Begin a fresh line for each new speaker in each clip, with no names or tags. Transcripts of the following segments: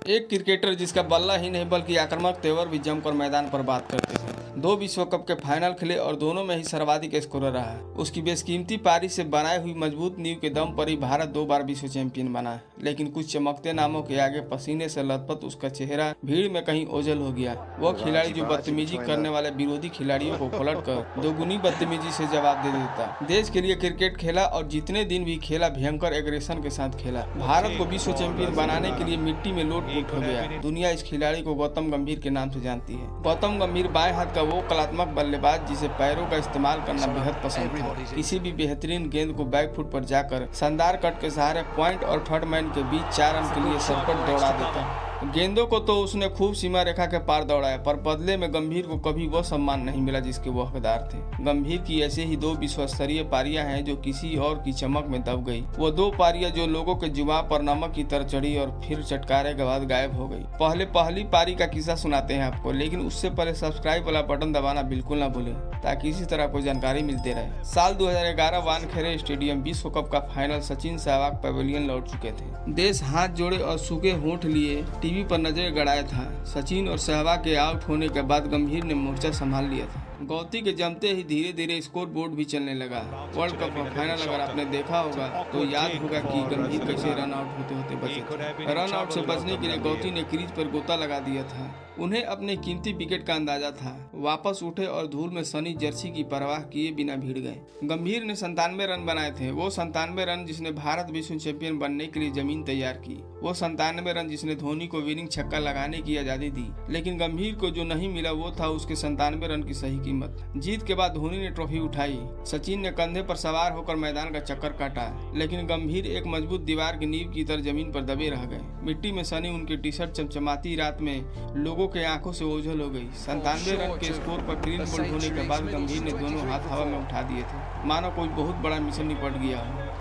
एक क्रिकेटर जिसका बल्ला ही नहीं बल्कि आक्रामक तेवर भी जमकर मैदान पर बात करते हैं। 2 विश्व कप के फाइनल खेले और दोनों में ही सर्वाधिक स्कोरर रहा है। उसकी बेशकीमती पारी से बनाई हुई मजबूत नींव के दम पर ही भारत 2 बार विश्व चैंपियन बना है। लेकिन कुछ चमकते नामों के आगे पसीने से लथपथ उसका चेहरा भीड़ में कहीं ओझल हो गया। वह खिलाड़ी जो बदतमीजी करने वाले विरोधी खिलाड़ियों को पलटकर दोगुनी बदतमीजी से जवाब दे देता। देश के लिए क्रिकेट खेला और जितने दिन भी खेला भयंकर एग्रेशन के साथ खेला। भारत को विश्व चैंपियन बनाने के लिए मिट्टी में लोट-पोट हो गया। दुनिया इस खिलाड़ी को गौतम गंभीर के नाम से जानती है। गौतम गंभीर बाएं हाथ का वो कलात्मक बल्लेबाज जिसे पैरों का इस्तेमाल करना बेहद पसंद था। किसी भी बेहतरीन गेंद को बैक फुट पर जाकर शानदार कट के सहारे पॉइंट और थर्ड मैन के बीच 4 रन के लिए सरपट दौड़ा देता। गेंदों को तो उसने खूब सीमा रेखा के पार दौड़ाया, पर बदले में गंभीर को कभी वह सम्मान नहीं मिला जिसके वो हकदार थे। गंभीर की ऐसे ही 2 विश्व स्तरीय पारियां हैं जो किसी और की चमक में दब गई। वो 2 पारियां जो लोगों के जुबान पर नमक की तरह चढ़ी और फिर चटकारे के बाद गायब हो गई। पहली पारी का किस्सा सुनाते हैं आपको, लेकिन उससे पहले सब्सक्राइब वाला बटन दबाना बिल्कुल ना भूलें ताकि इसी तरह कोई जानकारी मिलते रहे। साल 2011 वानखेड़े स्टेडियम विश्व कप का फाइनल सचिन सहवाग पवेलियन लौट चुके थे। देश हाथ जोड़े और सूखे होंठ लिए टीवी पर नजर गड़ाया था। सचिन और सहवाग के आउट होने के बाद गंभीर ने मोर्चा संभाल लिया था। गौती के जमते ही धीरे धीरे स्कोर बोर्ड भी चलने लगा। वर्ल्ड कप का फाइनल अगर आपने देखा होगा तो याद होगा कि गंभीर कैसे रन आउट होते बचे। रन आउट से बचने के लिए गौती ने क्रीज पर गोता लगा दिया था। उन्हें अपने कीमती विकेट का अंदाजा था। वापस उठे और धूल में सनी जर्सी की परवाह किए बिना भीड़ गए। गंभीर ने 97 रन बनाए थे। वो 97 रन जिसने भारत विश्व चैंपियन बनने के लिए जमीन तैयार की। वो 97 रन जिसने धोनी को विनिंग छक्का लगाने की आजादी दी। लेकिन गंभीर को जो नहीं मिला वो था उसके 97 रन की सही कीमत। जीत के बाद धोनी ने ट्रॉफी उठाई। सचिन ने कंधे पर सवार होकर मैदान का चक्कर काटा, लेकिन गंभीर एक मजबूत दीवार की नींव की तरह जमीन पर दबे रह गए। मिट्टी में सनी उनकी टी शर्ट चमचमाती रात में लोगों के आंखों से ओझल हो गई। 97 रन के स्कोर पर क्लीन बोल्ड होने के बाद गंभीर ने दोनों हाथ हवा में उठा दिए थे, मानो कोई बहुत बड़ा मिशन निपट गया हो।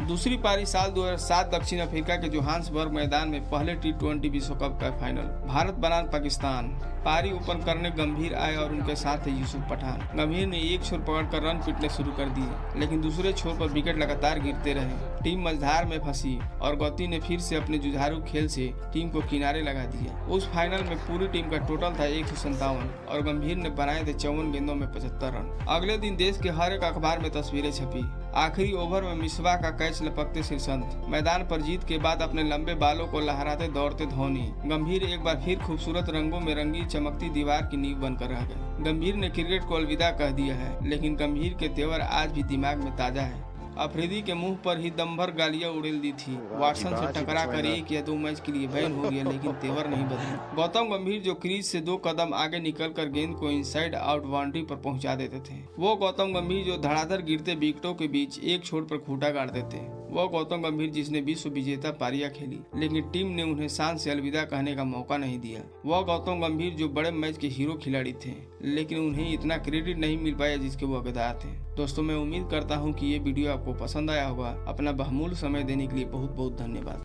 दूसरी पारी साल 2007 दक्षिण अफ्रीका के जोहान्सबर्ग मैदान में पहले T20 विश्व कप का फाइनल भारत बनाम पाकिस्तान। पारी ओपन करने गंभीर आए और उनके साथ है यूसुफ पठान। गंभीर ने एक छोर पकड़कर रन पीटने शुरू कर दिए, लेकिन दूसरे छोर पर विकेट लगातार गिरते रहे। टीम मझधार में फंसी और गौती ने फिर से अपने जुझारू खेल से टीम को किनारे लगा दिया। उस फाइनल में पूरी टीम का टोटल था 157 और गंभीर ने बनाए थे 54 गेंदों में 75 रन। अगले दिन देश के हर एक अखबार में तस्वीरें छपी। आखिरी ओवर में मिसबा का कैच लपकते श्रीसंत। मैदान पर जीत के बाद अपने लंबे बालों को लहराते दौड़ते धोनी। गंभीर एक बार फिर खूबसूरत रंगों में रंगी चमकती दीवार की नींव बनकर रह गए। गंभीर ने क्रिकेट को अलविदा कह दिया है, लेकिन गंभीर के तेवर आज भी दिमाग में ताजा है। अफरीदी के मुंह पर ही दम भर गालियां उड़ेल दी थी। वाटसन से टकरा कर 1 या 2 मैच के लिए बैन हो गया, लेकिन तेवर नहीं बदले। गौतम गंभीर जो क्रीज से 2 कदम आगे निकलकर गेंद को इनसाइड आउट बाउंड्री पर पहुंचा देते थे। वो गौतम गंभीर जो धड़ाधड़ गिरते विकेटों के बीच एक छोर पर खूंटा गाड़ देते। वो गौतम गंभीर जिसने विश्व विजेता पारियां खेली, लेकिन टीम ने उन्हें शान से अलविदा कहने का मौका नहीं दिया। वह गौतम गंभीर जो बड़े मैच के हीरो खिलाड़ी थे, लेकिन उन्हें इतना क्रेडिट नहीं मिल पाया जिसके वो हकदार थे। दोस्तों, मैं उम्मीद करता हूँ कि ये वीडियो आपको पसंद आया होगा। अपना बहुमूल्य समय देने के लिए बहुत बहुत धन्यवाद।